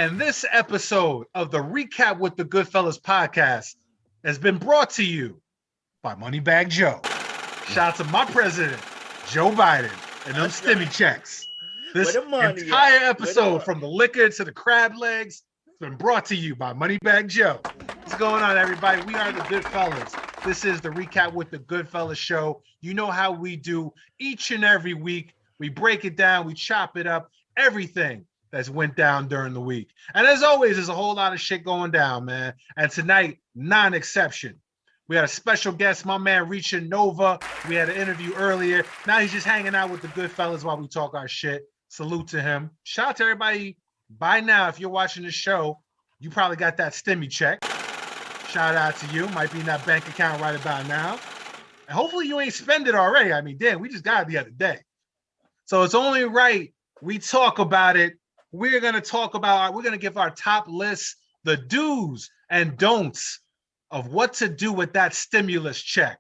And this episode of the Recap with the Goodfellas podcast has been brought to you by Moneybag Joe. Shout out to my president, Joe Biden, and them stimmy checks. This entire episode, from the liquor to the crab legs, has been brought to you by Moneybag Joe. What's going on, everybody? We are the Goodfellas. This is the Recap with the Goodfellas show. You know how we do each and every week. We break it down, we chop it up, everything that's went down during the week. And as always, there's a whole lot of shit going down, man. And tonight, non-exception. We had a special guest, my man, Reaching Nova. We had an interview earlier. Now he's just hanging out with the Goodfellas while we talk our shit. Salute to him. Shout out to everybody. By now, if you're watching the show, you probably got that stimmy check. Shout out to you. Might be in that bank account right about now. And hopefully you ain't spend it already. I mean, damn, we just got it the other day. So it's only right we talk about it. We're going to give our top list, the do's and don'ts of what to do with that stimulus check.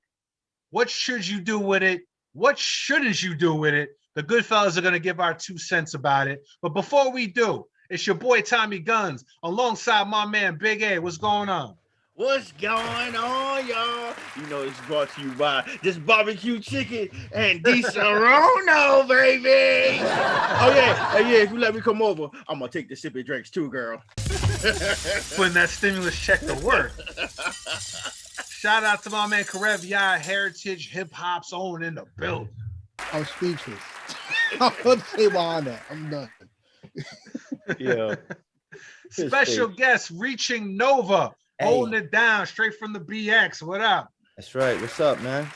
What should you do with it? What shouldn't you do with it? The Goodfellas are going to give our 2 cents about it. But before we do, it's your boy Tommy Guns alongside my man Big A. What's going on? What's going on, y'all? You know, it's brought to you by this barbecue chicken and Di Serono, baby. Oh, yeah. If you let me come over, I'm going to take the sipping drinks too, girl. Putting that stimulus check to work. Shout out to my man Karev Yah, Heritage Hip Hop's own in the building. I'm speechless. I'm going to say behind that. I'm done. Yeah. Special guest, Reaching Nova. Holding it down straight from the BX. What up? That's right. What's up, man?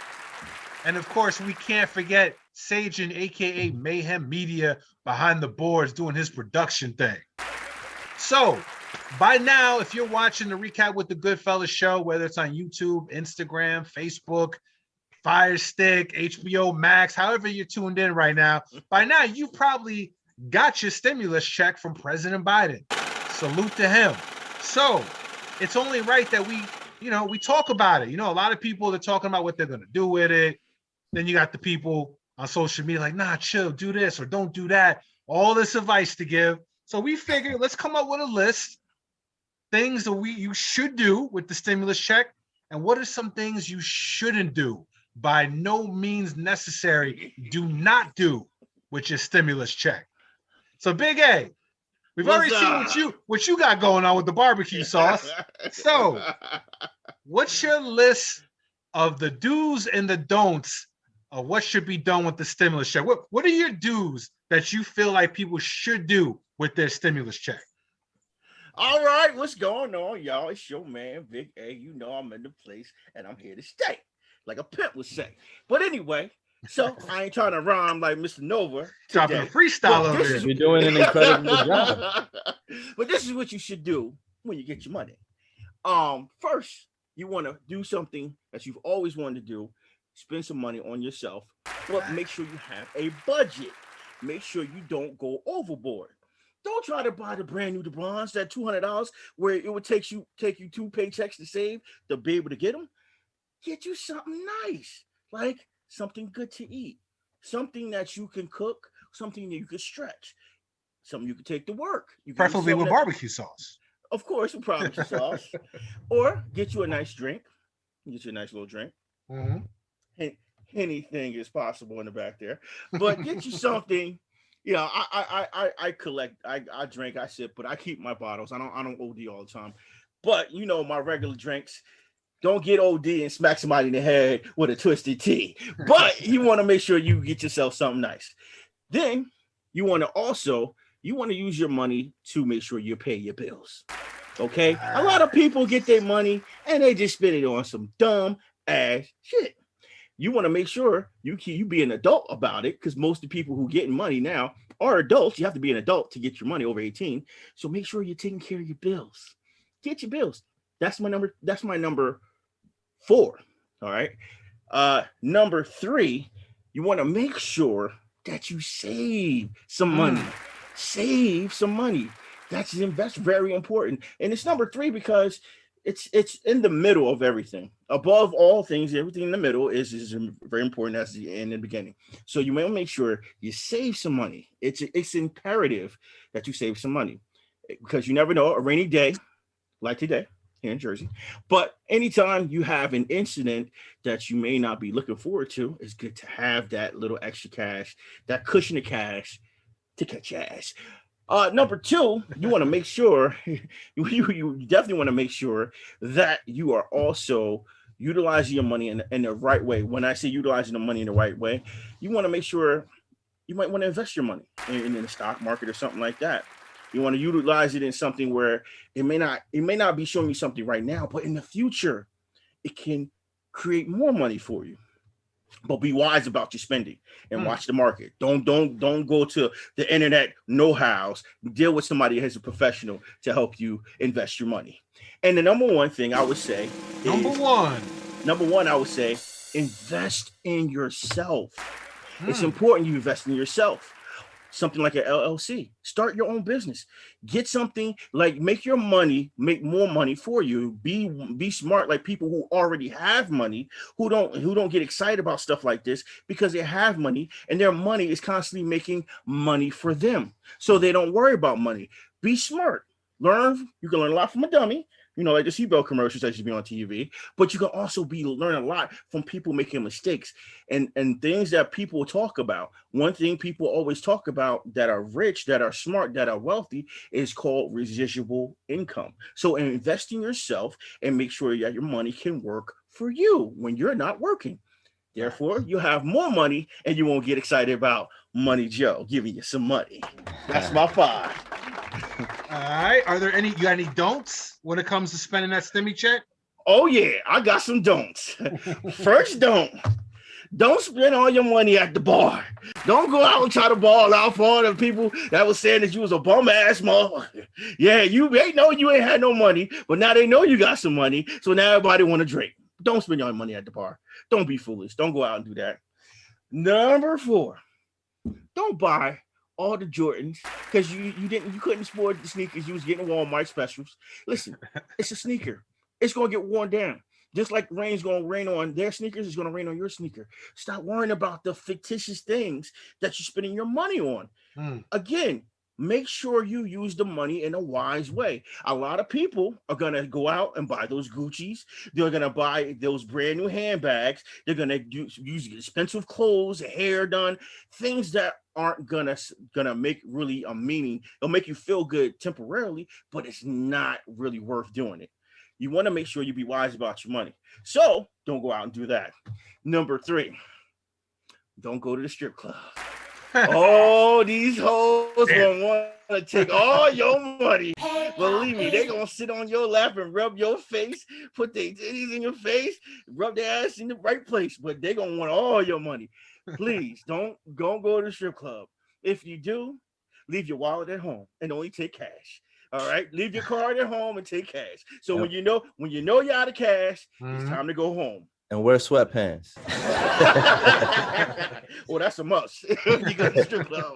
And of course, we can't forget Sagen, aka Mayhem Media, behind the boards doing his production thing. So, by now, if you're watching the Recap with the Goodfellas show, whether it's on YouTube, Instagram, Facebook, Fire Stick, HBO Max, however you're tuned in right now, by now you probably got your stimulus check from President Biden. Salute to him. So, it's only right that we talk about it. You know, a lot of people are talking about what they're going to do with it. Then you got the people on social media like, nah, chill, do this or don't do that. All this advice to give. So we figured, let's come up with a list. Things that you should do with the stimulus check. And what are some things you shouldn't do? By no means necessary, do not do with your stimulus check. So Big A, we've already seen what you got going on with the barbecue sauce. So, what's your list of the do's and the don'ts of what should be done with the stimulus check? What are your do's that you feel like people should do with their stimulus check? All right, what's going on, y'all? It's your man, Big A. You know I'm in the place, and I'm here to stay, like a pimp would say. But anyway, so I ain't trying to rhyme like Mr. Nova. Dropping a freestyle over here. You're doing an incredible job. But this is what you should do when you get your money. First, you want to do something that you've always wanted to do. Spend some money on yourself, but make sure you have a budget. Make sure you don't go overboard. Don't try to buy the brand new DeBrons, that $200 where it would take you 2 paychecks to save to be able to get them. Get you something nice, like something good to eat, something that you can cook, something that you can stretch, something you can take to work. Preferably with barbecue sauce. Of course, with barbecue sauce. Or get you a nice drink. Get you a nice little drink. Mm-hmm. Anything is possible in the back there. But get you something. You know, I collect, I drink, I sip, but I keep my bottles. I don't OD all the time. But you know, my regular drinks. Don't get OD and smack somebody in the head with a twisted tea. But you want to make sure you get yourself something nice. Then you want to use your money to make sure you pay your bills. Okay? A lot of people get their money and they just spend it on some dumb ass shit. You want to make sure you be an adult about it, because most of the people who getting money now are adults. You have to be an adult to get your money over 18. So make sure you're taking care of your bills. Get your bills. That's my number 4. All right. Number 3, you want to make sure that you save some money. Save some money. That's very important. And it's number 3 because it's in the middle of everything. Above all things, everything in the middle is very important as the end and beginning. So you want to make sure you save some money. It's imperative that you save some money. because you never know, a rainy day like today here in Jersey. But anytime you have an incident that you may not be looking forward to, it's good to have that little extra cash, that cushion of cash to catch your ass. Number two, you want to make sure you definitely want to make sure that you are also utilizing your money in the right way. When I say utilizing the money in the right way, you want to make sure you might want to invest your money in the stock market or something like that. You want to utilize it in something where it may not be showing you something right now, but in the future, it can create more money for you. But be wise about your spending and watch the market. Don't go to the internet know-hows. Deal with somebody who's a professional to help you invest your money. And the number one thing I would say Number one, I would say, invest in yourself. It's important you invest in yourself. Something like an LLC. Start your own business. Get something like make your money make more money for you. Be smart like people who already have money, who don't get excited about stuff like this because they have money and their money is constantly making money for them. So they don't worry about money. Be smart. Learn. You can learn a lot from a dummy. Like the Seatbelt commercials that should be on TV, but you can also learn a lot from people making mistakes and things that people talk about. One thing people always talk about that are rich, that are smart, that are wealthy is called residual income. So invest in yourself and make sure that your money can work for you when you're not working. Therefore, you have more money and you won't get excited about Money Joe giving you some money. That's my 5. All right. Are there you got any don'ts when it comes to spending that stimmy check? Oh yeah, I got some don'ts. First don't spend all your money at the bar. Don't go out and try to ball out for all the people that was saying that you was a bum ass motherfucker. Yeah, they know you ain't had no money, but now they know you got some money, so now everybody want to drink. Don't spend your money at the bar. Don't be foolish. Don't go out and do that. Number 4, don't buy all the Jordans because you couldn't afford the sneakers you was getting Walmart specials. Listen, it's a sneaker. It's gonna get worn down. Just like rain's gonna rain on their sneakers, it's gonna rain on your sneaker. Stop worrying about the fictitious things that you're spending your money on. Again, make sure you use the money in a wise way. A lot of people are going to go out and buy those Gucci's. They're going to buy those brand new handbags. They're going to use expensive clothes, hair done, things that aren't gonna make really a meaning. It'll make you feel good temporarily, but it's not really worth doing it. You want to make sure you be wise about your money. So don't go out and do that. Number 3, don't go to the strip club. Oh, these hoes gonna want to take all your money. Believe me, they gonna sit on your lap and rub your face, put their titties in your face, rub their ass in the right place, but they gonna want all your money. Please don't go to the strip club. If you do, leave your wallet at home and only take cash. All right, leave your card at home and take cash. So when you know you're out of cash, it's time to go home. And wear sweatpants. Well, that's a must. You go to the strip club.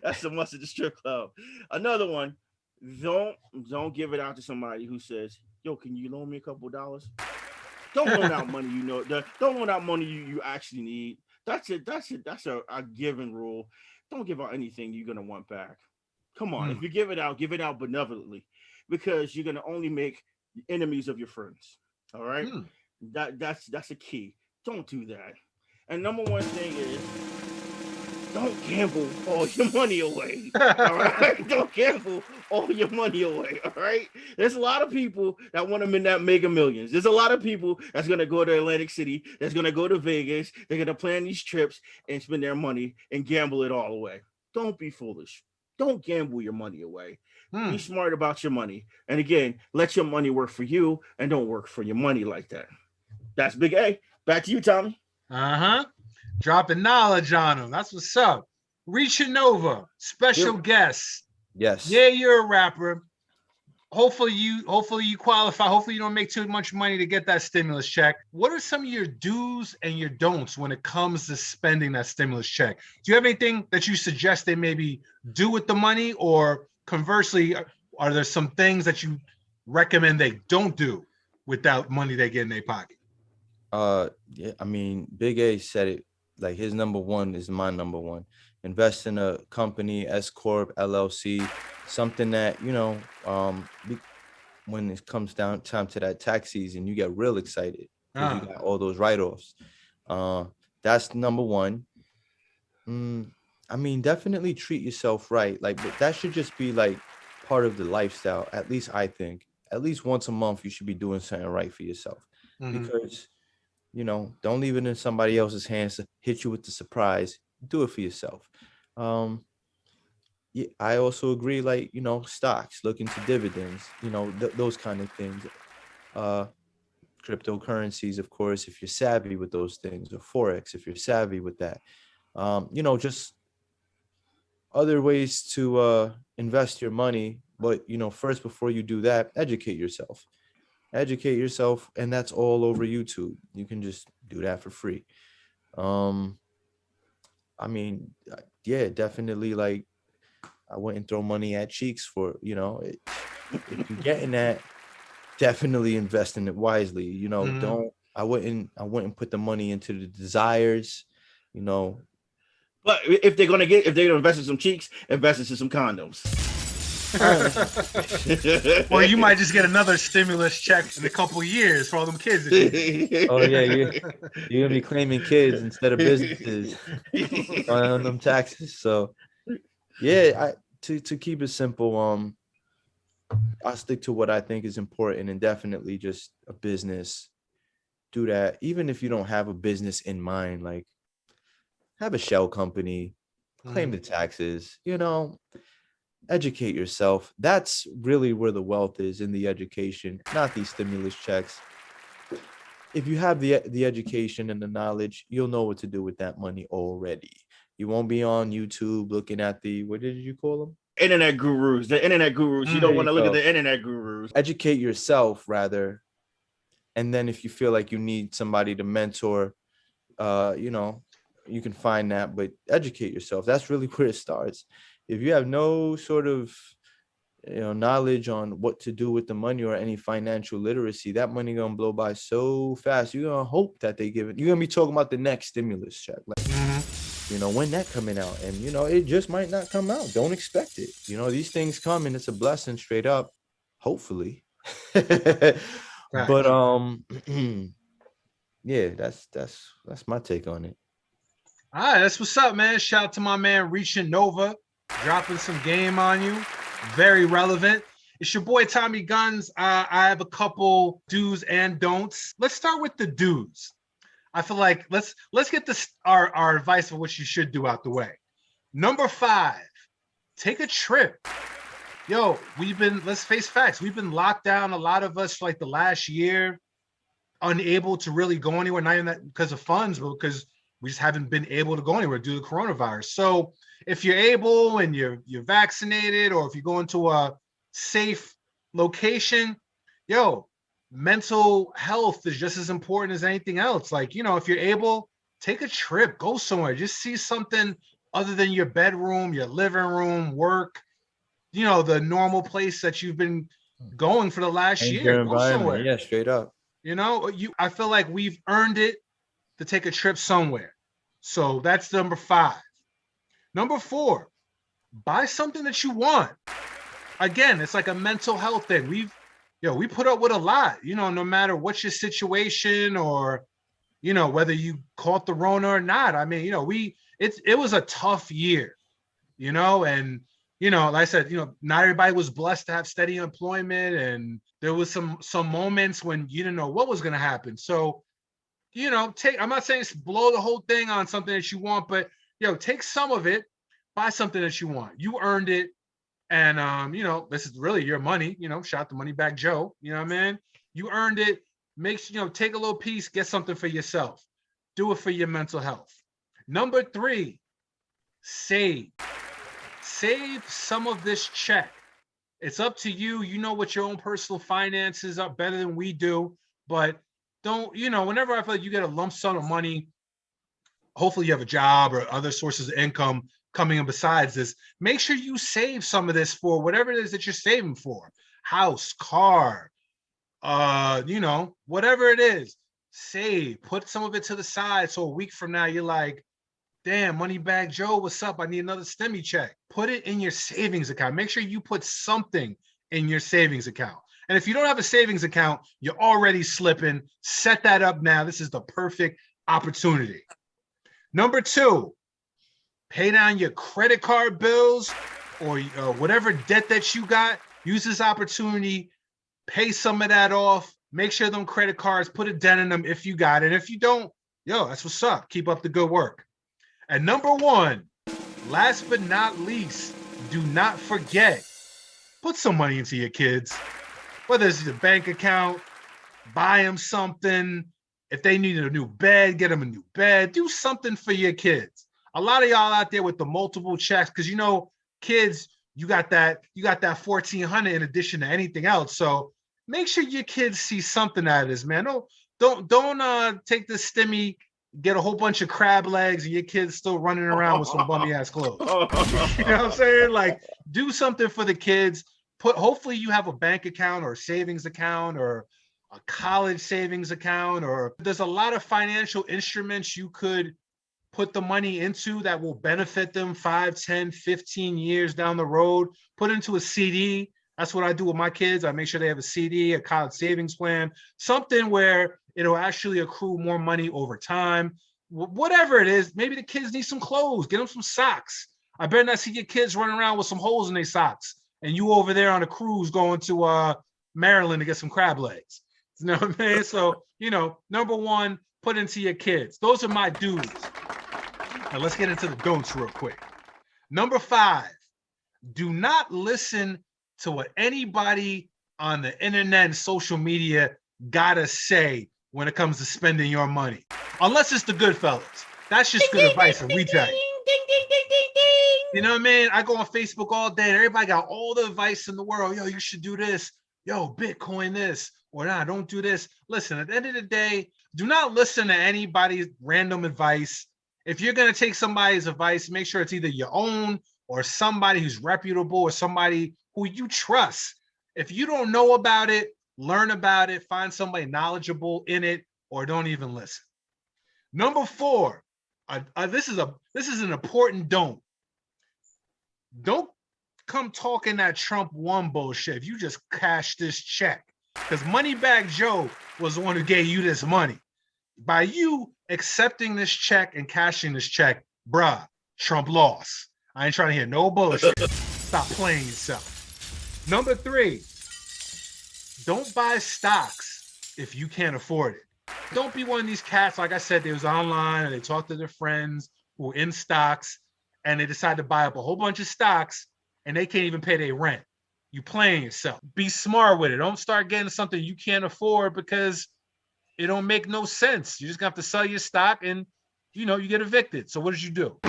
That's a must at the strip club. Another one, don't give it out to somebody who says, "Yo, can you loan me a couple of dollars?" Don't loan out money don't loan out money you actually need. That's a given rule. Don't give out anything you're gonna want back. Come on, if you give it out benevolently, because you're gonna only make enemies of your friends. All right. That's a key. Don't do that. And number 1 thing is don't gamble all your money away. All right. Don't gamble all your money away. All right. There's a lot of people that want to that mega millions. There's a lot of people that's gonna go to Atlantic City, that's gonna go to Vegas, they're gonna plan these trips and spend their money and gamble it all away. Don't be foolish. Don't gamble your money away. Be smart about your money. And again, let your money work for you and don't work for your money like that. That's Big A. Back to you, Tommy. Dropping knowledge on them. That's what's up. Risha Nova, special guest. Yes. Yeah, you're a rapper. Hopefully you qualify. Hopefully you don't make too much money to get that stimulus check. What are some of your do's and your don'ts when it comes to spending that stimulus check? Do you have anything that you suggest they maybe do with the money, or conversely, are there some things that you recommend they don't do with that money they get in their pocket? Yeah, I mean, Big A said it. Like, his number 1 is my number 1. Invest in a company, S Corp, LLC, something that, when it comes down time to that tax season, you get real excited because you got all those write-offs. That's number one. I mean, definitely treat yourself right. Like, but that should just be like part of the lifestyle. At least I think. At least once a month, you should be doing something right for yourself. Because, don't leave it in somebody else's hands to hit you with the surprise. Do it for yourself. Yeah, I also agree. Like, stocks, look into dividends. Those kind of things. Uh, Cryptocurrencies, of course, if you're savvy with those things, or forex, if you're savvy with that. Just other ways to invest your money. But, first, before you do that, educate yourself. And that's all over YouTube. You can just do that for free. I mean, yeah, definitely. Like, I wouldn't throw money at cheeks for, if you're getting that, definitely invest in it wisely. I wouldn't put the money into the desires, But if they're gonna invest in some cheeks, invest in some condoms. Or you might just get another stimulus check in a couple years for all them kids. Oh yeah, you're gonna be claiming kids instead of businesses on them taxes. So yeah, to keep it simple, I'll stick to what I think is important, and definitely just a business. Do that, even if you don't have a business in mind. Like, have a shell company, claim the taxes. Educate yourself. That's really where the wealth is, in the education, not these stimulus checks. If you have the education and the knowledge, you'll know what to do with that money already. You won't be on YouTube looking at what did you call them? Internet gurus. The internet gurus. You don't want to look at the internet gurus. Educate yourself, rather. And then if you feel like you need somebody to mentor, you can find that, but educate yourself. That's really where it starts. If you have no sort of knowledge on what to do with the money or any financial literacy, that money gonna blow by so fast. You're gonna hope that they give it. You're gonna be talking about the next stimulus check, like when that coming out, and it just might not come out. Don't expect it. These things come, and it's a blessing straight up, hopefully. But yeah, that's my take on it. All right, that's what's up, man. Shout out to my man Reaching Nova, dropping some game on you. Very relevant. It's your boy Tommy Guns. I have a couple do's and don'ts. Let's start with the do's. I feel like let's get our advice for what you should do out the way. Number 5, take a trip. Yo, let's face facts. We've been locked down, a lot of us, for like the last year, unable to really go anywhere, not even that because of funds, but because we just haven't been able to go anywhere due to coronavirus. So if you're able and you're vaccinated, or if you go into a safe location, mental health is just as important as anything else. Like, if you're able, take a trip, go somewhere, just see something other than your bedroom, your living room, work, the normal place that you've been going for the last year. Go somewhere. Yeah, straight up. I feel like we've earned it to take a trip somewhere. So that's number 5. Number 4, buy something that you want. Again, it's like a mental health thing. We put up with a lot, no matter what your situation, or, whether you caught the Rona or not. I mean, it was a tough year, and, like I said, not everybody was blessed to have steady employment, and there was some moments when you didn't know what was going to happen. So, I'm not saying blow the whole thing on something that you want, but, take some of it, buy something that you want. You earned it. And, this is really your money, shout out to Money Back Joe, you know what I mean? You earned it. Take a little piece, get something for yourself. Do it for your mental health. Number 3, save. Save some of this check. It's up to you. You know what your own personal finances are better than we do, but don't, whenever I feel like you get a lump sum of money, hopefully you have a job or other sources of income coming in besides this, make sure you save some of this for whatever it is that you're saving for. House, car, whatever it is, save, put some of it to the side. So a week from now, you're like, damn, Moneybag Joe, what's up? I need another STEMI check. Put it in your savings account. Make sure you put something in your savings account. And if you don't have a savings account, you're already slipping. Set that up now. This is the perfect opportunity. Number 2, pay down your credit card bills or whatever debt that you got. Use this opportunity, pay some of that off. Make sure them credit cards, put a dent in them if you got it. If you don't, yo, that's what's up. Keep up the good work. And number 1, last but not least, do not forget, put some money into your kids. Whether it's a bank account, buy them something. If they need a new bed, get them a new bed. Do something for your kids. A lot of y'all out there with the multiple checks, because you know, kids, you got that $1,400 in addition to anything else. So make sure your kids see something out of this, man. Don't take this STEMI, get a whole bunch of crab legs, and your kids still running around with some bummy ass clothes. You know what I'm saying? Like, do something for the kids. Hopefully you have a bank account or a savings account or a college savings account, or there's a lot of financial instruments you could put the money into that will benefit them 5, 10, 15 years down the road. Put into a CD. That's what I do with my kids. I make sure they have a CD, a college savings plan, something where it'll actually accrue more money over time. Whatever it is, maybe the kids need some clothes. Get them some socks. I better not see your kids running around with some holes in their socks and you over there on a cruise going to Maryland to get some crab legs. You know what I mean? So, you know, number 1, put into your kids. Those are my dudes. Now let's get into the don'ts real quick. Number 5, do not listen to what anybody on the internet and social media gotta say when it comes to spending your money. Unless it's the Goodfellas. That's just good advice and we tell you. You know what I mean? I go on Facebook all day and everybody got all the advice in the world. Yo, you should do this. Yo, Bitcoin this. Or nah, don't do this. Listen, at the end of the day, do not listen to anybody's random advice. If you're going to take somebody's advice, make sure it's either your own or somebody who's reputable or somebody who you trust. If you don't know about it, learn about it, find somebody knowledgeable in it, or don't even listen. Number 4, this is an important don't. Don't come talking that Trump won bullshit if you just cash this check. Because Moneybag Joe was the one who gave you this money. By you accepting this check and cashing this check, bruh, Trump lost. I ain't trying to hear no bullshit. Stop playing yourself. Number 3, don't buy stocks if you can't afford it. Don't be one of these cats, like I said, they was online and they talked to their friends who were in stocks and they decided to buy up a whole bunch of stocks and they can't even pay their rent. You playing yourself. Be smart with it. Don't start getting something you can't afford because it don't make no sense. You just have to sell your stock and, you know, you get evicted. So what did you do?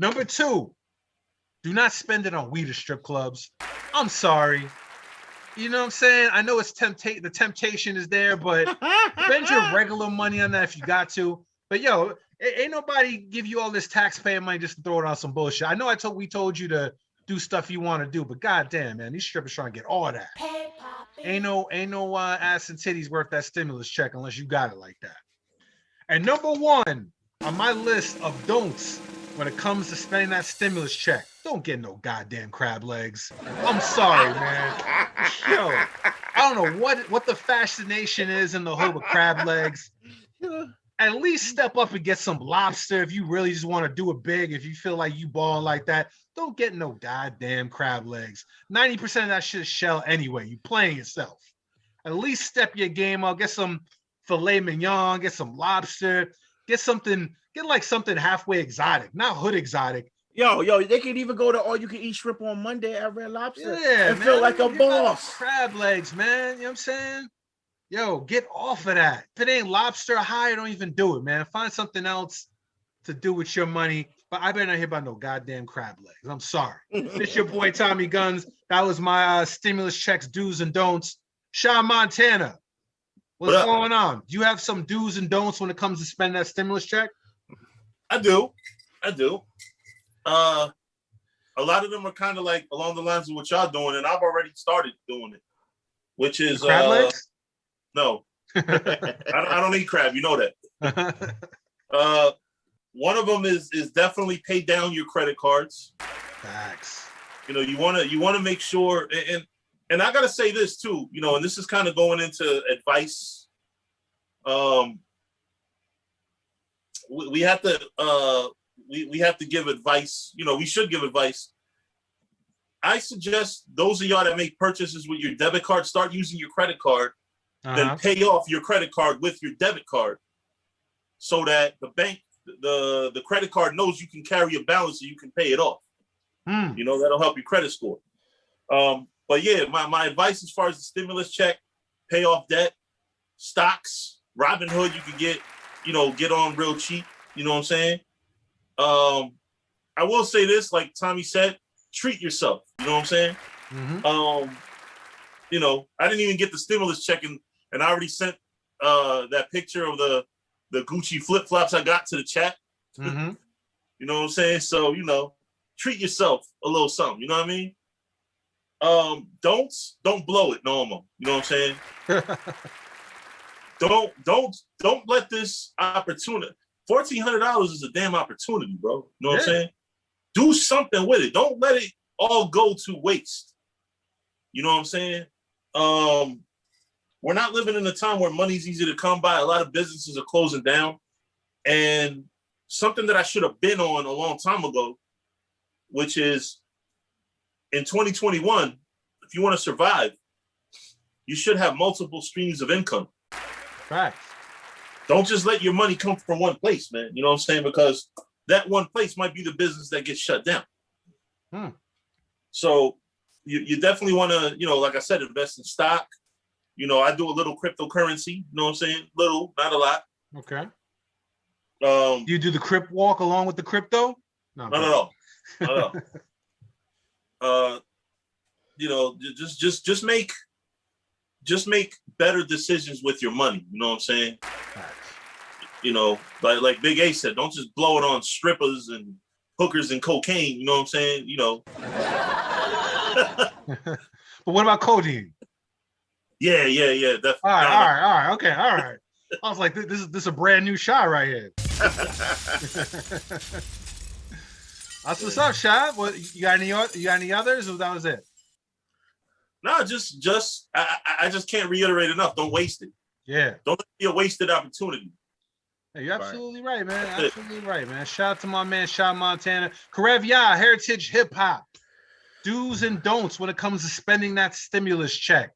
Number 2, do not spend it on weed or strip clubs. I'm sorry. You know what I'm saying? I know it's the temptation is there, but spend your regular money on that if you got to. But yo, ain't nobody give you all this taxpayer money just to throw it on some bullshit. I know we told you to do stuff you want to do, but goddamn, man, these strippers trying to get all that. Ain't no ass and titties worth that stimulus check unless you got it like that. And number 1 on my list of don'ts when it comes to spending that stimulus check, don't get no goddamn crab legs. I'm sorry, man. Yo, I don't know what the fascination is in the hood with crab legs. At least step up and get some lobster if you really just want to do it big. If you feel like you balling like that, don't get no goddamn crab legs. 90% of that shit is shell anyway. You playing yourself. At least step your game up. Get some filet mignon. Get some lobster. Get something halfway exotic, not hood exotic. Yo, they can even go to all you can eat shrimp on Monday at Red Lobster. Yeah, and feel like a boss. Crab legs, man. You know what I'm saying? Yo, get off of that. If it ain't lobster high, don't even do it, man. Find something else to do with your money. But I better not hear about no goddamn crab legs. I'm sorry. It's your boy Tommy Guns. That was my stimulus checks, do's and don'ts. Sean Montana, what's going on? Do you have some do's and don'ts when it comes to spending that stimulus check? I do. A lot of them are kind of like along the lines of what y'all doing, and I've already started doing it, which is crab legs? No, I don't eat crab. You know that. one of them is definitely pay down your credit cards. Facts. You know, you want to make sure, and I gotta say this too, you know, and this is kind of going into advice. We have to we have to give advice. You know, we should give advice. I suggest those of y'all that make purchases with your debit card, start using your credit card, then pay off your credit card with your debit card, so that the bank, the credit card knows you can carry a balance and you can pay it off. You know, that'll help your credit score. But yeah, my advice as far as the stimulus check, pay off debt, stocks, Robinhood, you can get on real cheap. You know what I'm saying? I will say this, like Tommy said, treat yourself. You know what I'm saying? You know, I didn't even get the stimulus check, and I already sent that picture of the Gucci flip flops I got to the chat. You know what I'm saying? So, you know, treat yourself a little something. You know what I mean? Don't blow it normal. You know what I'm saying? Don't let this opportunity. $1,400 is a damn opportunity, bro. You know what I'm saying? Do something with it. Don't let it all go to waste. You know what I'm saying? We're not living in a time where money's easy to come by. A lot of businesses are closing down. And something that I should have been on a long time ago, which is in 2021, if you want to survive, you should have multiple streams of income. Right. Don't just let your money come from one place, man. You know what I'm saying? Because that one place might be the business that gets shut down. So you definitely want to, you know, like I said, invest in stock. You know, I do a little cryptocurrency. You know what I'm saying? Little, not a lot. Okay. Do you do the Crip walk along with the crypto? No. You know, just make better decisions with your money. You know what I'm saying? You know, like Big A said, don't just blow it on strippers and hookers and cocaine. You know what I'm saying? You know. But what about codeine? Yeah. Definitely. All right. Okay, all right. I was like, this is a brand new shot right here. That's what's up, shot. What you got any others, or that was it? No, just I just can't reiterate enough. Don't waste it. Yeah. Don't let it be a wasted opportunity. Hey, you're absolutely right, man. Absolutely right, man. Shout out to my man, Shot Montana. Karev Ya, Heritage Hip Hop. Do's and don'ts when it comes to spending that stimulus check.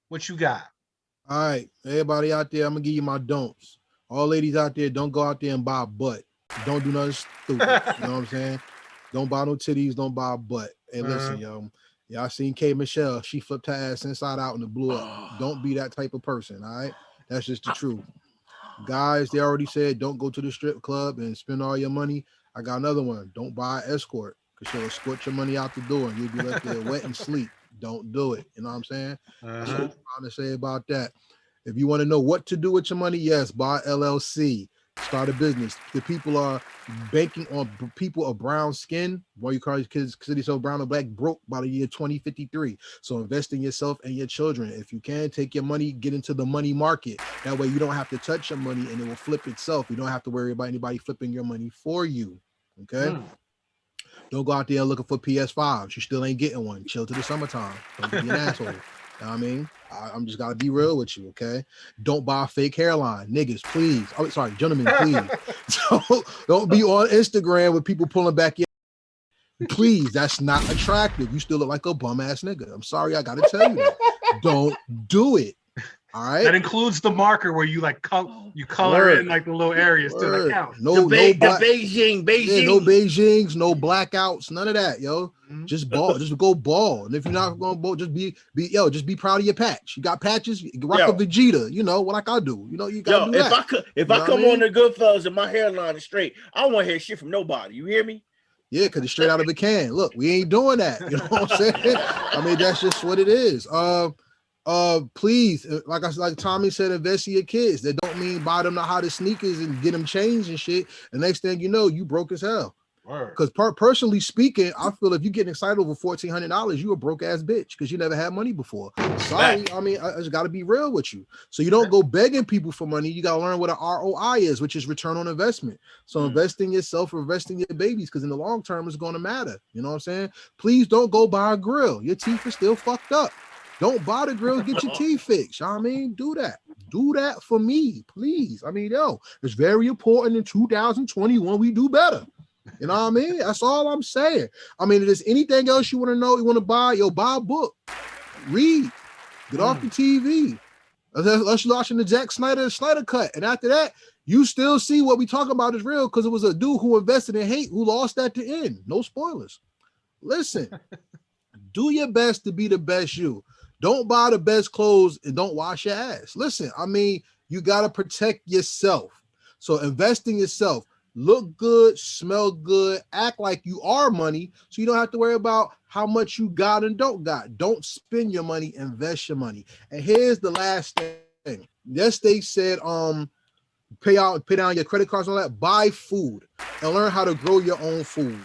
What you got? All right, everybody out there, I'm gonna give you my don'ts. All ladies out there, don't go out there and buy a butt. Don't do nothing stupid. You know what I'm saying? Don't buy no titties, don't buy a butt. Hey, listen, y'all seen K Michelle, she flipped her ass inside out and it blew up. Don't be that type of person, all right? That's just the truth. Guys, they already said don't go to the strip club and spend all your money. I got another one. Don't buy an escort because she'll escort your money out the door and you'll be left there wet and sleep. Don't do it. You know what I'm saying? That's what I'm trying to say about that. If you want to know what to do with your money, yes, buy LLC. Start a business. The people are banking on people of brown skin. Why you call your kids city so brown or black broke by the year 2053. So invest in yourself and your children. If you can, take your money, get into the money market. That way you don't have to touch your money and it will flip itself. You don't have to worry about anybody flipping your money for you. Okay. Don't go out there looking for PS5s. You still ain't getting one. Chill to the summertime. Don't be an asshole. You know what I mean? I'm just gotta be real with you, okay? Don't buy a fake hairline, niggas, please. Oh, sorry, gentlemen, please. don't be on Instagram with people pulling back your. Please, that's not attractive. You still look like a bum ass nigga. I'm sorry, I gotta tell you that. Don't do it. All right. That includes the marker where you like color in like the little areas to the count. No, the Beijing. Yeah, no Beijings, no blackouts, none of that, yo. Just ball, just go ball. And if you're not going to ball, just be proud of your patch. You got patches, you rock a Vegeta, you know, like I do. You know, you got to do that. If I come on the Goodfellas and my hairline is straight, I don't want to hear shit from nobody. You hear me? Yeah, because it's straight out of a can. Look, we ain't doing that. You know what I'm saying? I mean, that's just what it is. Please, like Tommy said, invest in your kids. That don't mean buy them the hottest sneakers and get them changed and shit. The next thing you know, you broke as hell. Word. Because personally speaking, I feel if you're getting excited over $1,400, you a broke ass bitch because you never had money before. Sorry, I mean, I just got to be real with you. So you don't go begging people for money. You got to learn what an ROI is, which is return on investment. So invest in yourself or invest in your babies because in the long term, it's going to matter. You know what I'm saying? Please don't go buy a grill. Your teeth are still fucked up. Don't buy the grill, get your teeth fixed. You know what I mean? Do that. Do that for me, please. I mean, yo, it's very important in 2021 we do better. You know what I mean? That's all I'm saying. I mean, if there's anything else you want to know, you want to buy, yo, buy a book. Read. Get off the TV. Let's watching the Zack Snyder cut. And after that, you still see what we talk about is real because it was a dude who invested in hate who lost at the end. No spoilers. Listen, do your best to be the best you. Don't buy the best clothes and don't wash your ass. Listen, I mean, you got to protect yourself. So invest in yourself. Look good, smell good, act like you are money so you don't have to worry about how much you got and don't got. Don't spend your money, invest your money. And here's the last thing. Yes, they said pay down your credit cards and all that. Buy food and learn how to grow your own food.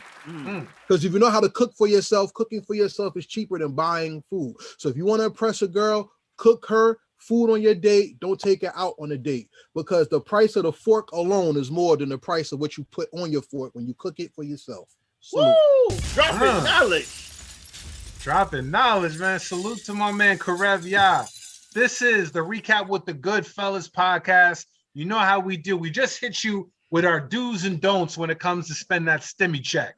Because if you know how to cook for yourself, cooking for yourself is cheaper than buying food. So if you want to impress a girl, cook her food on your date. Don't take her out on a date because the price of the fork alone is more than the price of what you put on your fork when you cook it for yourself. Woo! Dropping knowledge. Dropping knowledge, man. Salute to my man Karev Ya. This is the Recap with the Goodfellas podcast. You know how we do. We just hit you with our do's and don'ts when it comes to spend that stimmy check.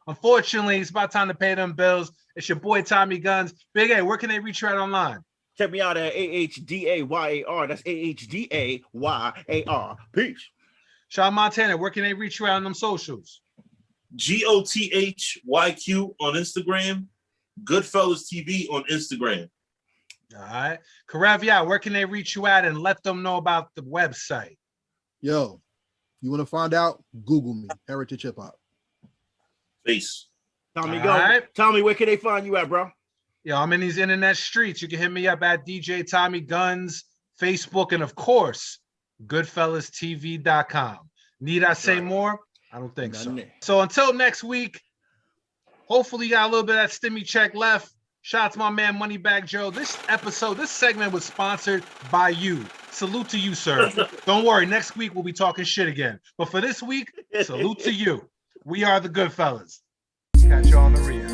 Unfortunately, it's about time to pay them bills. It's your boy Tommy Guns. Big A, where can they reach you at online? Check me out at AHDAYAR. That's AHDAYAR. Peace. Sean Montana, where can they reach you out on them socials? GOTHYQ on Instagram, Goodfellas TV on Instagram. All right. Karev Ya, where can they reach you at and let them know about the website? Yo, you want to find out? Google me, Heritage Hip Hop. Peace. Tommy, All go. right. Tommy, where can they find you at, bro? Yo, I'm in these internet streets. You can hit me up at DJ Tommy Guns, Facebook, and of course, GoodfellasTV.com. Need I say more? I don't think so. So until next week, hopefully you got a little bit of that stimmy check left. Shout out to my man Moneybag Joe. This segment was sponsored by you. Salute to you, sir. Don't worry, next week we'll be talking shit again. But for this week, salute to you. We are the Goodfellas. Catch you on the real.